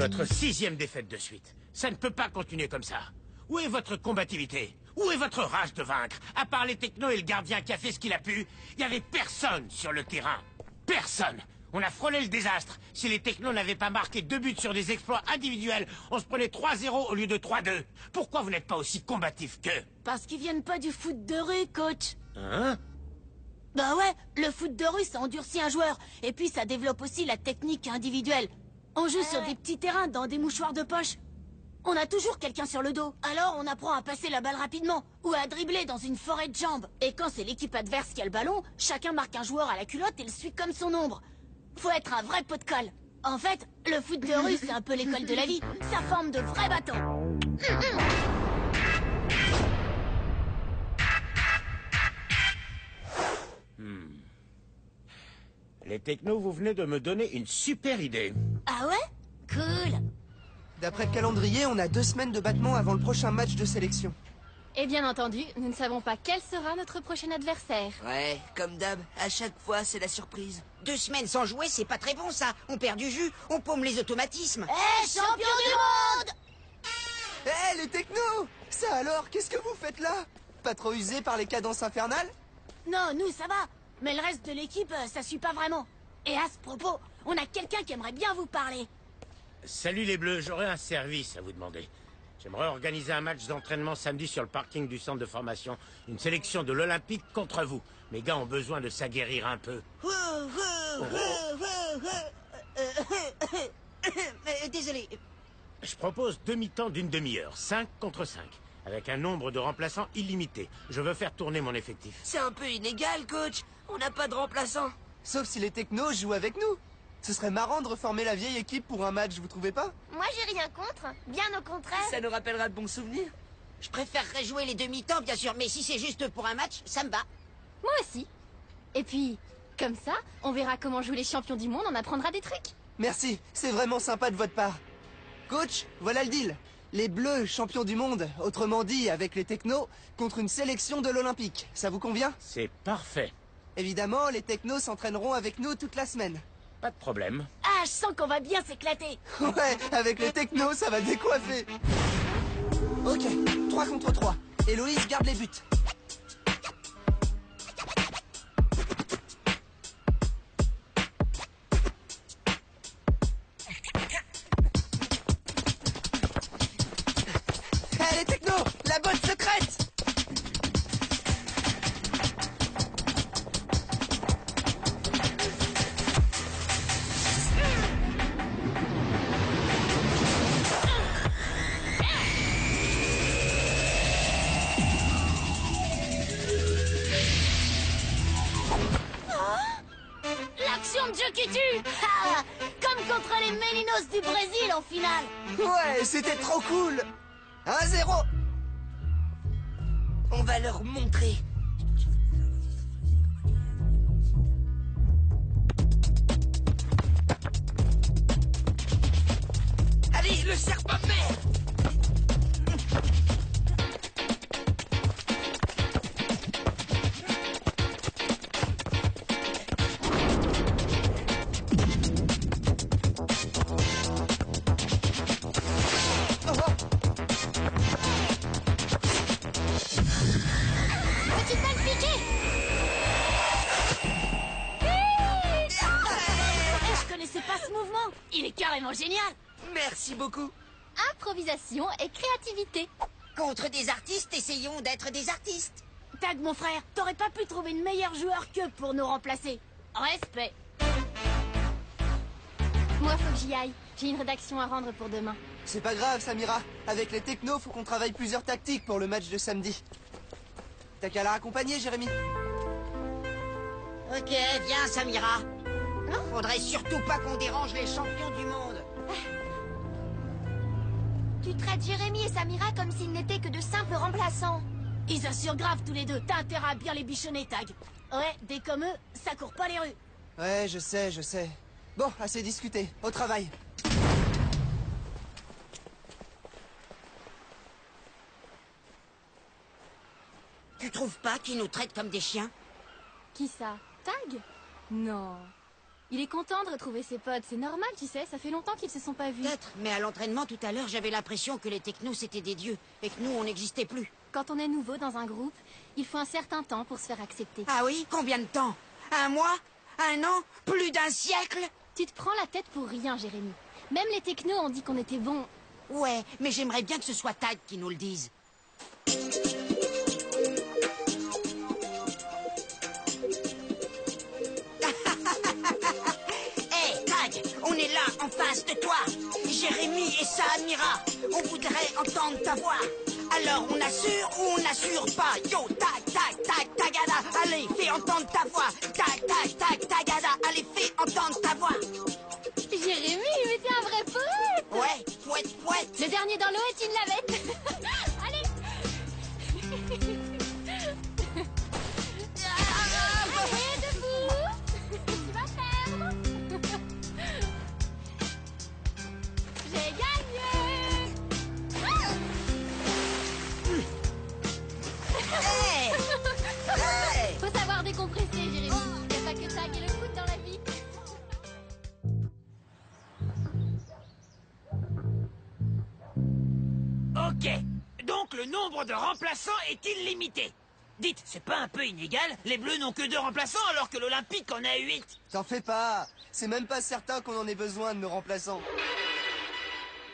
votre 6e défaite de suite. Ça ne peut pas continuer comme ça. Où est votre combativité? Où est votre rage de vaincre? À part les technos et le gardien qui a fait ce qu'il a pu, il n'y avait personne sur le terrain. Personne. On a frôlé le désastre. Si les technos n'avaient pas marqué 2 buts sur des exploits individuels, on se prenait 3-0 au lieu de 3-2. Pourquoi vous n'êtes pas aussi combatif qu'eux? Parce qu'ils viennent pas du foot de rue, coach. Hein? Bah ouais, le foot de rue, ça endurcit un joueur. Et puis ça développe aussi la technique individuelle. On joue sur des petits terrains, dans des mouchoirs de poche. On a toujours quelqu'un sur le dos. Alors on apprend à passer la balle rapidement. Ou à dribbler dans une forêt de jambes. Et quand c'est l'équipe adverse qui a le ballon, chacun marque un joueur à la culotte et le suit comme son ombre. Faut être un vrai pot de colle. En fait, le foot de rue, c'est un peu l'école de la vie. Ça forme de vrais battants. Les technos, vous venez de me donner une super idée. Ah ouais? Cool. D'après le calendrier, on a 2 semaines de battement avant le prochain match de sélection. Et bien entendu, nous ne savons pas quel sera notre prochain adversaire. Ouais, comme d'hab, à chaque fois, c'est la surprise. 2 semaines sans jouer, c'est pas très bon, ça. On perd du jus, on paume les automatismes. Eh, champion du monde! Hé, les technos! Ça alors, qu'est-ce que vous faites là? Pas trop usé par les cadences infernales? Non, nous, ça va. Mais le reste de l'équipe, ça suit pas vraiment. Et à ce propos, on a quelqu'un qui aimerait bien vous parler. Salut les Bleus, j'aurais un service à vous demander. J'aimerais organiser un match d'entraînement samedi sur le parking du centre de formation. Une sélection de l'Olympique contre vous. Mes gars ont besoin de s'aguerrir un peu. Désolé. Je propose demi-temps d'une demi-heure, 5 contre 5, avec un nombre de remplaçants illimité. Je veux faire tourner mon effectif. C'est un peu illégal, coach. On n'a pas de remplaçant. Sauf si les technos jouent avec nous. Ce serait marrant de reformer la vieille équipe pour un match, vous trouvez pas? Moi, j'ai rien contre. Bien au contraire. Ça nous rappellera de bons souvenirs. Je préférerais jouer les demi-temps, bien sûr, mais si c'est juste pour un match, ça me va. Moi aussi. Et puis, comme ça, on verra comment jouent les champions du monde, on apprendra des trucs. Merci, c'est vraiment sympa de votre part. Coach, voilà le deal. Les Bleus, champions du monde, autrement dit avec les technos, contre une sélection de l'Olympique. Ça vous convient? C'est parfait. Évidemment, les technos s'entraîneront avec nous toute la semaine. Pas de problème. Ah, je sens qu'on va bien s'éclater. Ouais, avec les technos, ça va décoiffer. Ok, 3 contre 3. Héloïse garde les buts. Hé, les technos, la botte secrète! L'action de jeu qui tue. Ah, comme contre les Meninos du Brésil en finale. Ouais, c'était trop cool. 1-0. On va leur montrer. Allez, le serpent vert! Petite balle piquée. Je connaissais pas ce mouvement. Il est carrément génial. Merci beaucoup. Improvisation et créativité. Contre des artistes, essayons d'être des artistes. Tag, mon frère, t'aurais pas pu trouver une meilleure joueur qu'eux pour nous remplacer. Respect. Moi, faut que j'y aille. J'ai une rédaction à rendre pour demain. C'est pas grave, Samira. Avec les technos, faut qu'on travaille plusieurs tactiques pour le match de samedi. T'as qu'à la raccompagner, Jérémy. Ok, viens, Samira. Faudrait surtout pas qu'on dérange les champions du monde. Tu traites Jérémy et Samira comme s'ils n'étaient que de simples remplaçants. Ils assurent grave tous les deux. T'as intérêt à bien les bichonner, Tag. Ouais, des comme eux, ça court pas les rues. Ouais, je sais, je sais. Bon, assez discuté. Au travail. Tu trouves pas qu'ils nous traitent comme des chiens? Qui ça? Tag? Non. Il est content de retrouver ses potes, c'est normal, tu sais, ça fait longtemps qu'ils se sont pas vus. Peut-être, mais à l'entraînement tout à l'heure, j'avais l'impression que les technos c'était des dieux et que nous on n'existait plus. Quand on est nouveau dans un groupe, il faut un certain temps pour se faire accepter. Ah oui? Combien de temps? Un mois? Un an? Plus d'un siècle? Tu te prends la tête pour rien, Jérémy. Même les technos ont dit qu'on était bons. Ouais, mais j'aimerais bien que ce soit Tag qui nous le dise. On est là, en face de toi, Jérémy et Samira. On voudrait entendre ta voix. Alors on assure ou on n'assure pas? Yo, tac, tac, tac, tagada. Allez, fais entendre ta voix. Tac, tac, tac, tagada. Allez, fais entendre ta voix. Jérémy, mais t'es un vrai poète! Ouais, poète, poète. Le dernier dans l'eau est une lavette. Allez! Allez, debout! Tu vas perdre! J'ai gagné! Hey! Hey! Faut savoir décompresser, Jérémy. Y'a pas que ça qui est le foot dans la vie. Ok. Donc le nombre de remplaçants est illimité. Dites, c'est pas un peu inégal? Les Bleus n'ont que 2 remplaçants alors que l'Olympique en a 8. T'en fais pas. C'est même pas certain qu'on en ait besoin de nos remplaçants.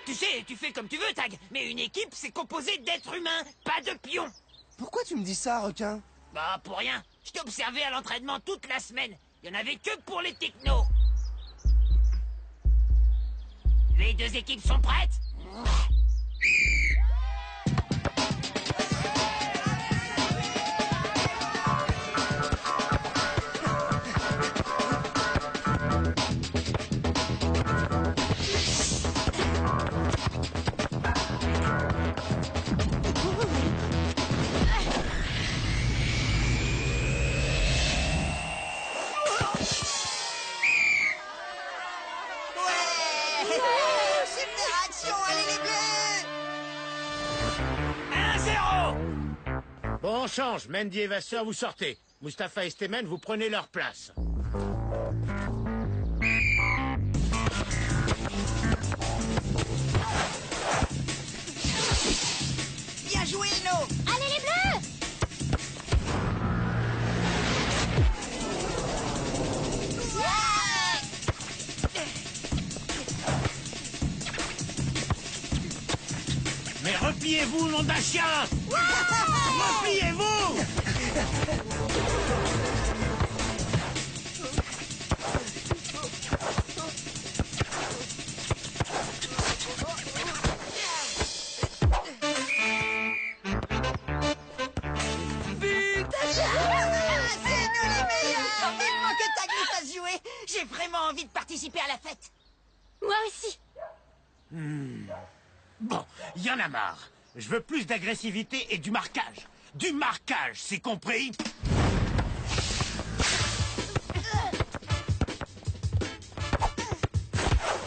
Tu sais, tu fais comme tu veux, Tag, mais une équipe, c'est composé d'êtres humains, pas de pions. Pourquoi tu me dis ça, requin? Bah, pour rien. Je t'ai observé à l'entraînement toute la semaine. Il y en avait que pour les technos. Les 2 équipes sont prêtes? Super action, allez les Bleus! 1-0. Bon, on change. Mendy et Vasseur, vous sortez. Mustapha et Stémen, vous prenez leur place. Bien joué, Lino! Allez, les Bleus! Mais repliez-vous, nom d'un chien! Repliez-vous! C'est nous les meilleurs! Vivement que Tag nous fasse jouer! J'ai vraiment envie de participer à la fête! Moi aussi. Bon, y en a marre. Je veux plus d'agressivité et du marquage. Du marquage, c'est compris?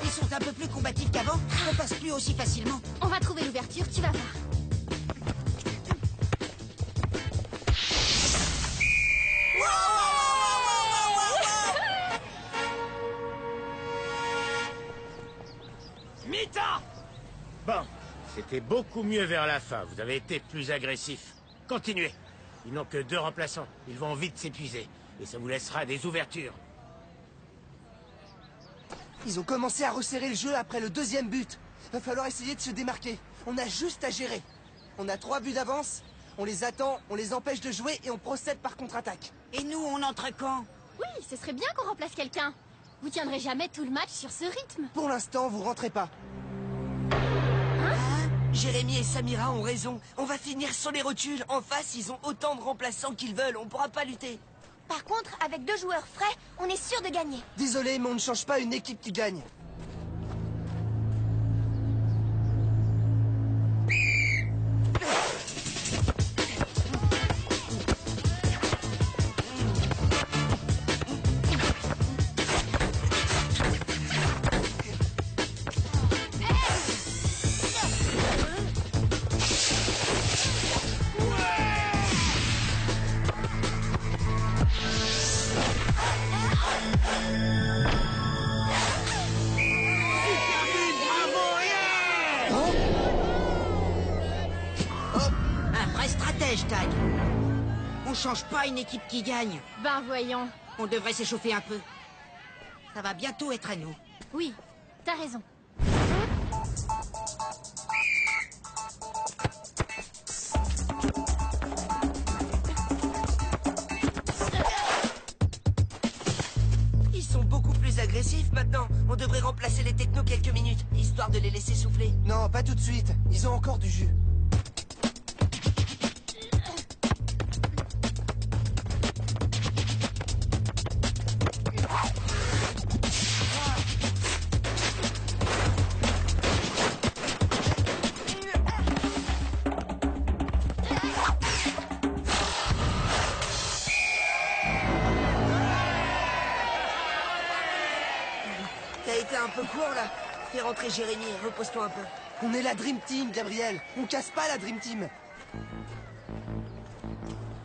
Ils sont un peu plus combatifs qu'avant, on passe plus aussi facilement. On va trouver l'ouverture, tu vas voir. Mi-temps! Bon, c'était beaucoup mieux vers la fin. Vous avez été plus agressif. Continuez. Ils n'ont que 2 remplaçants. Ils vont vite s'épuiser. Et ça vous laissera des ouvertures. Ils ont commencé à resserrer le jeu après le 2e but. Va falloir essayer de se démarquer. On a juste à gérer. On a 3 buts d'avance. On les attend, on les empêche de jouer et on procède par contre-attaque. Et nous, on entre quand? Oui, ce serait bien qu'on remplace quelqu'un. Vous tiendrez jamais tout le match sur ce rythme. Pour l'instant, vous rentrez pas. Jérémy et Samira ont raison. On va finir sur les rotules. En face, ils ont autant de remplaçants qu'ils veulent. On pourra pas lutter. Par contre, avec 2 joueurs frais, on est sûr de gagner. Désolé, mais on ne change pas une équipe qui gagne. stratège, Tag. On change pas une équipe qui gagne. Ben voyons. On devrait s'échauffer un peu. Ça va bientôt être à nous. Oui, t'as raison. Ils sont beaucoup plus agressifs maintenant. On devrait remplacer les technos quelques minutes, histoire de les laisser souffler. Non, pas tout de suite. Ils ont encore du jus. T'as été un peu court là. Fais rentrer Jérémy, repose-toi un peu. On est la Dream Team, Gabriel. On casse pas la Dream Team.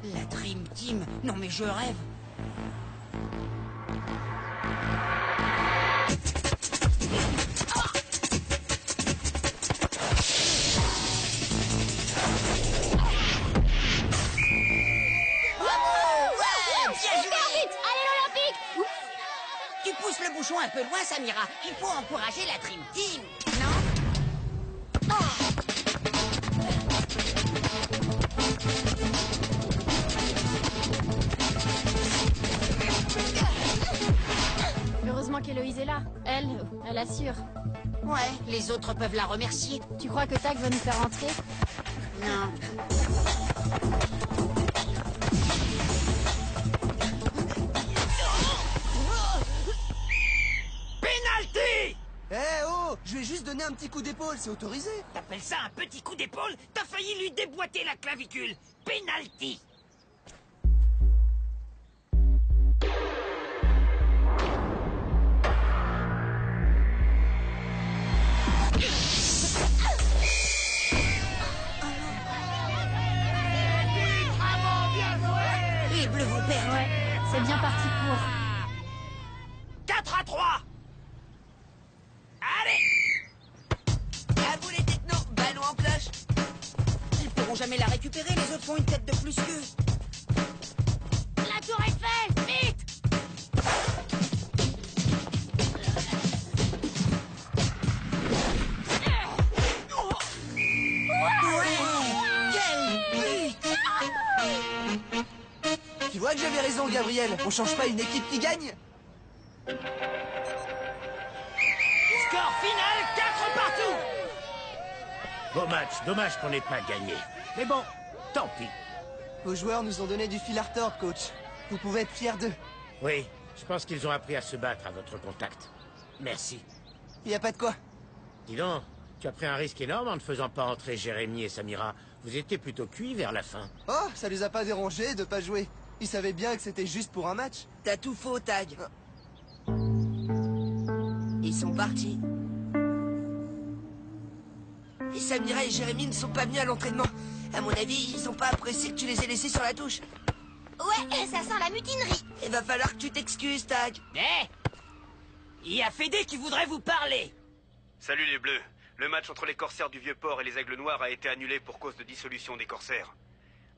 La Dream Team. Non mais je rêve. Tu pousses le bouchon un peu loin, Samira. Il faut encourager la Dream Team, non? Heureusement qu'Héloïse est là. Elle assure. Ouais, les autres peuvent la remercier. Tu crois que Tag va nous faire entrer? Non. Penalty! Eh oh, je lui ai juste donné un petit coup d'épaule, c'est autorisé. T'appelles ça un petit coup d'épaule? T'as failli lui déboîter la clavicule. Penalty! Les Bleus vont perdre. Ouais, c'est bien parti pour. 4-3! Allez! À vous les technos, ballon en cloche. Ils pourront jamais la récupérer, les autres font une tête de plus qu'eux. La tour Eiffel, vite! Tu vois que j'avais raison, Gabriel. On change pas une équipe qui gagne. Score final, 4 partout! Beau match, dommage qu'on n'ait pas gagné. Mais bon, tant pis. Vos joueurs nous ont donné du fil à retordre, coach. Vous pouvez être fiers d'eux. Oui, je pense qu'ils ont appris à se battre à votre contact. Merci. Y a pas de quoi. Dis donc, tu as pris un risque énorme en ne faisant pas entrer Jérémy et Samira. Vous étiez plutôt cuits vers la fin. Oh, ça les a pas dérangés de pas jouer. Ils savaient bien que c'était juste pour un match. T'as tout faux, Tag. Ils sont partis. Et Samira et Jérémy ne sont pas venus à l'entraînement. À mon avis, ils ont pas apprécié que tu les aies laissés sur la touche. Ouais, ça sent la mutinerie. Il va falloir que tu t'excuses, Tag. Eh! Il y a Fédé qui voudrait vous parler. Salut les Bleus. Le match entre les Corsaires du Vieux-Port et les Aigles Noirs a été annulé pour cause de dissolution des Corsaires.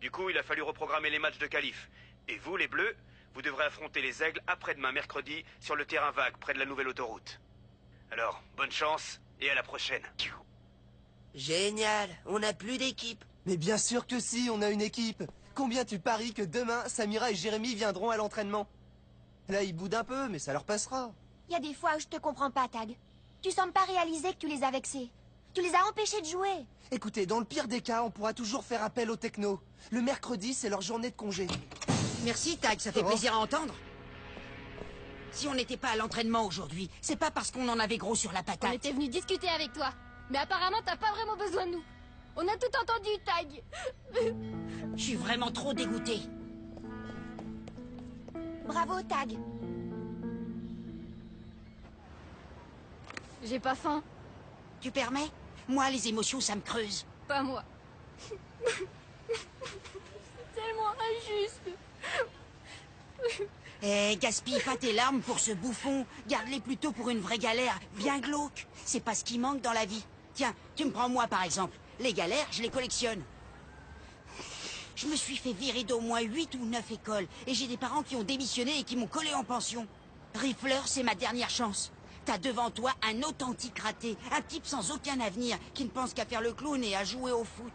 Du coup, il a fallu reprogrammer les matchs de qualif. Et vous, les Bleus, vous devrez affronter les Aigles après-demain mercredi sur le terrain vague près de la nouvelle autoroute. Alors, bonne chance et à la prochaine. Génial, on n'a plus d'équipe. Mais bien sûr que si, on a une équipe. Combien tu paries que demain, Samira et Jérémy viendront à l'entraînement? Là, ils boudent un peu, mais ça leur passera. Il y a des fois où je te comprends pas, Tag. Tu sembles pas réaliser que tu les as vexés. Tu les as empêchés de jouer. Écoutez, dans le pire des cas, on pourra toujours faire appel aux technos. Le mercredi, c'est leur journée de congé. Merci, Tag, ça fait Oh. plaisir à entendre. Si on n'était pas à l'entraînement aujourd'hui, c'est pas parce qu'on en avait gros sur la On patate. était venu discuter avec toi. Mais apparemment, t'as pas vraiment besoin de nous. On a tout entendu, Tag. Je suis vraiment trop dégoûté. Bravo, Tag. J'ai pas faim. Tu permets? Moi, les émotions, ça me creuse. Pas moi. C'est tellement injuste. Eh, gaspille pas tes larmes pour ce bouffon. Garde-les plutôt pour une vraie galère, bien glauque. C'est pas ce qui manque dans la vie. Tiens, tu me prends moi par exemple. Les galères, je les collectionne. Je me suis fait virer d'au moins 8 ou 9 écoles. Et j'ai des parents qui ont démissionné et qui m'ont collé en pension. Rifler, c'est ma dernière chance. T'as devant toi un authentique raté. Un type sans aucun avenir, qui ne pense qu'à faire le clown et à jouer au foot.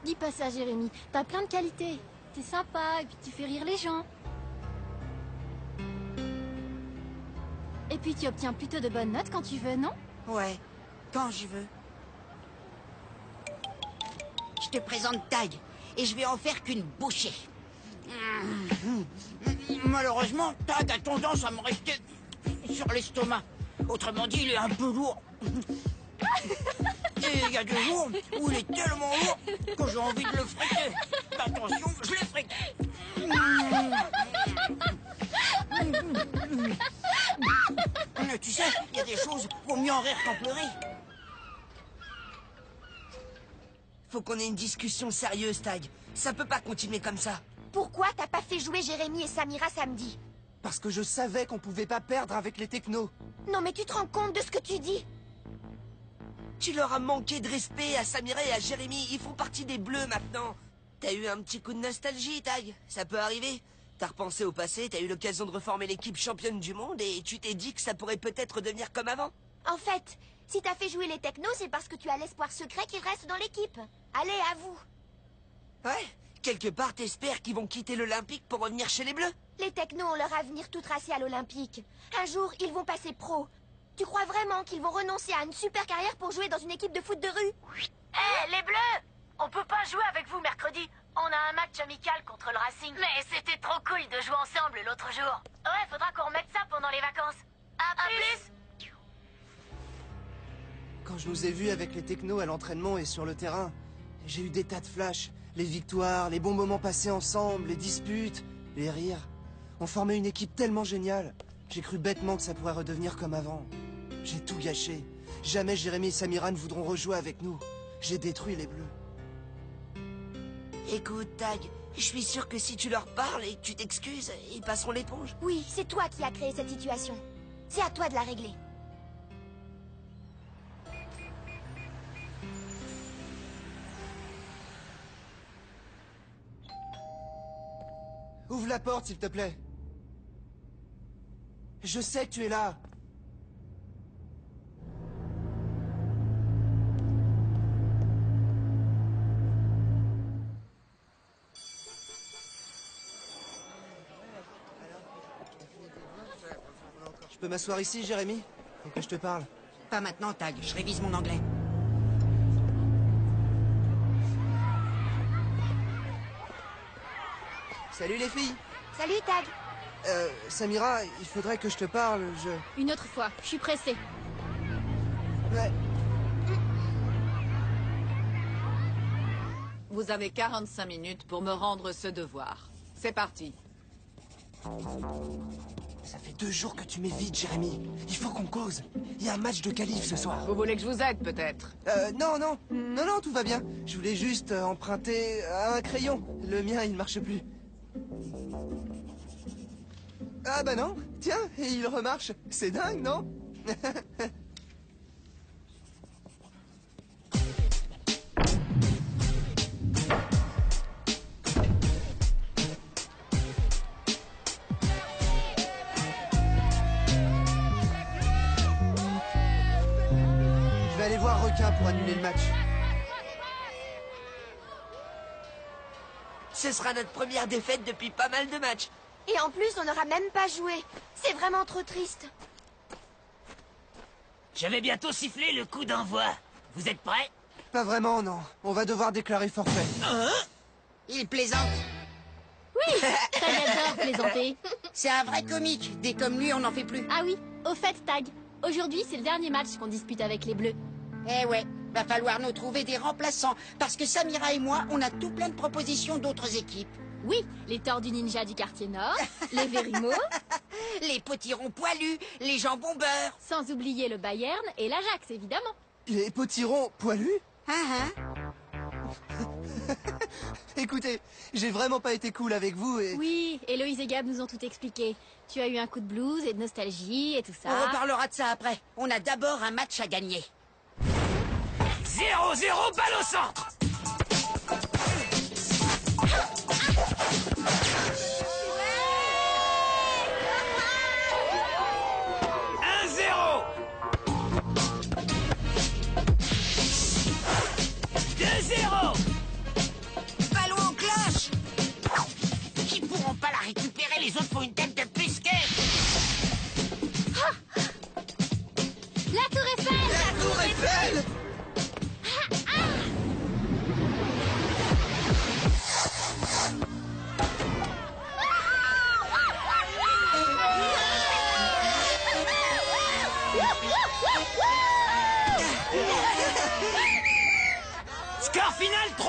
Dis pas ça, Jérémy. T'as plein de qualités. T'es sympa et puis tu fais rire les gens. Et puis tu obtiens plutôt de bonnes notes quand tu veux, non? Ouais, quand je veux. Je te présente Tag, et je vais en faire qu'une bouchée. Malheureusement, Tag a tendance à me rester sur l'estomac. Autrement dit, il est un peu lourd. Et il y a des jours où il est tellement lourd que j'ai envie de le friter. Attention, je le frite. Tu sais, il y a des choses, vaut mieux en rire qu'en pleurer. Faut qu'on ait une discussion sérieuse, Tag. Ça peut pas continuer comme ça. Pourquoi t'as pas fait jouer Jérémy et Samira samedi? Parce que je savais qu'on pouvait pas perdre avec les technos. Non mais tu te rends compte de ce que tu dis? Tu leur as manqué de respect à Samira et à Jérémy. Ils font partie des Bleus maintenant. T'as eu un petit coup de nostalgie, Tag. Ça peut arriver. T'as repensé au passé, t'as eu l'occasion de reformer l'équipe championne du monde et tu t'es dit que ça pourrait peut-être devenir comme avant. En fait, si t'as fait jouer les technos, c'est parce que tu as l'espoir secret qu'ils restent dans l'équipe. Allez, avoue. Ouais, quelque part t'espères qu'ils vont quitter l'Olympique pour revenir chez les Bleus. Les technos ont leur avenir tout tracé à l'Olympique. Un jour, ils vont passer pro. Tu crois vraiment qu'ils vont renoncer à une super carrière pour jouer dans une équipe de foot de rue? Hé, les Bleus! On peut pas jouer avec vous mercredi. On a un match amical contre le Racing. Mais c'était trop cool de jouer ensemble l'autre jour. Ouais, faudra qu'on remette ça pendant les vacances. À plus! Quand je nous ai vus avec les technos à l'entraînement et sur le terrain, j'ai eu des tas de flashs. Les victoires, les bons moments passés ensemble, les disputes, les rires. On formait une équipe tellement géniale. J'ai cru bêtement que ça pourrait redevenir comme avant. J'ai tout gâché. Jamais Jérémy et Samira ne voudront rejouer avec nous. J'ai détruit les Bleus. Écoute, Tag, je suis sûr que si tu leur parles et que tu t'excuses, ils passeront l'éponge. Oui, c'est toi qui as créé cette situation. C'est à toi de la régler. Ouvre la porte, s'il te plaît. Je sais que tu es là. Je peux m'asseoir ici, Jérémy? Faut que je te parle. Pas maintenant, Tag, je révise mon anglais. Salut les filles. Salut, Tag. Samira, il faudrait que je te parle, Une autre fois, je suis pressée. Ouais. Vous avez 45 minutes pour me rendre ce devoir. C'est parti. Ça fait 2 jours que tu m'évites, Jérémy. Il faut qu'on cause. Il y a un match de qualif ce soir. Vous voulez que je vous aide, peut-être? Non, tout va bien. Je voulais juste emprunter un crayon. Le mien, il ne marche plus. Ah bah non, tiens, et il remarche. C'est dingue, non? Je vais aller voir Requin pour annuler le match. Ce sera notre première défaite depuis pas mal de matchs. Et en plus, on n'aura même pas joué. C'est vraiment trop triste. Je vais bientôt siffler le coup d'envoi. Vous êtes prêts? Pas vraiment, non. On va devoir déclarer forfait. Il plaisante. Oui, Tag adore plaisanter. C'est un vrai comique. Des comme lui, on n'en fait plus. Ah oui, au fait, Tag, aujourd'hui c'est le dernier match qu'on dispute avec les Bleus. Eh ouais, va falloir nous trouver des remplaçants. Parce que Samira et moi, on a tout plein de propositions d'autres équipes. Oui, les Tordus Ninja du quartier nord, les Vérimo, Les potirons poilus, les jambons beurre. sans oublier le Bayern et l'Ajax, évidemment. Les potirons poilus? Hein? Écoutez, j'ai vraiment pas été cool avec vous et... Oui, Héloïse et Gab nous ont tout expliqué. Tu as eu un coup de blues et de nostalgie et tout ça. On reparlera de ça après. On a d'abord un match à gagner. 0-0, balle au centre. les autres font une tête de pisquet. La tour Eiffel! La tour Eiffel! Score final 3-0.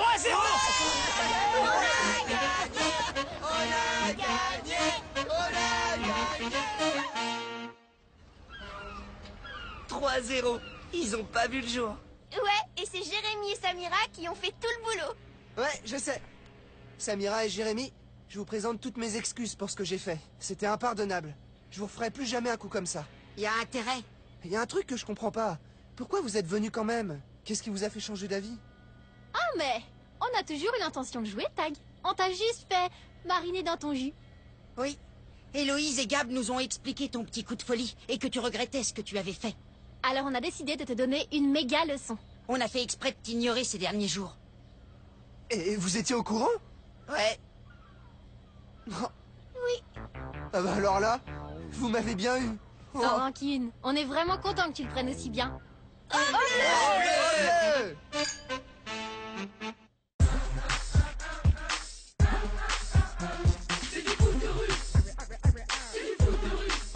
On a gagné. 3-0. Ils ont pas vu le jour. Ouais, et c'est Jérémy et Samira qui ont fait tout le boulot. Ouais, je sais. Samira et Jérémy, je vous présente toutes mes excuses pour ce que j'ai fait. C'était impardonnable. Je vous referai plus jamais un coup comme ça. Y a intérêt. Il y a un truc que je comprends pas. Pourquoi vous êtes venus quand même? Qu'est-ce qui vous a fait changer d'avis? Ah mais, on a toujours eu l'intention de jouer, Tag. On t'a juste fait mariner dans ton jus. Oui. Héloïse et Gab nous ont expliqué ton petit coup de folie et que tu regrettais ce que tu avais fait. Alors on a décidé de te donner une méga leçon. On a fait exprès de t'ignorer ces derniers jours. Et vous étiez au courant? Ouais. Oui. Ah bah alors là, vous m'avez bien eu. Oh. Sans rancune, on est vraiment content que tu le prennes aussi bien. Oh, bleu!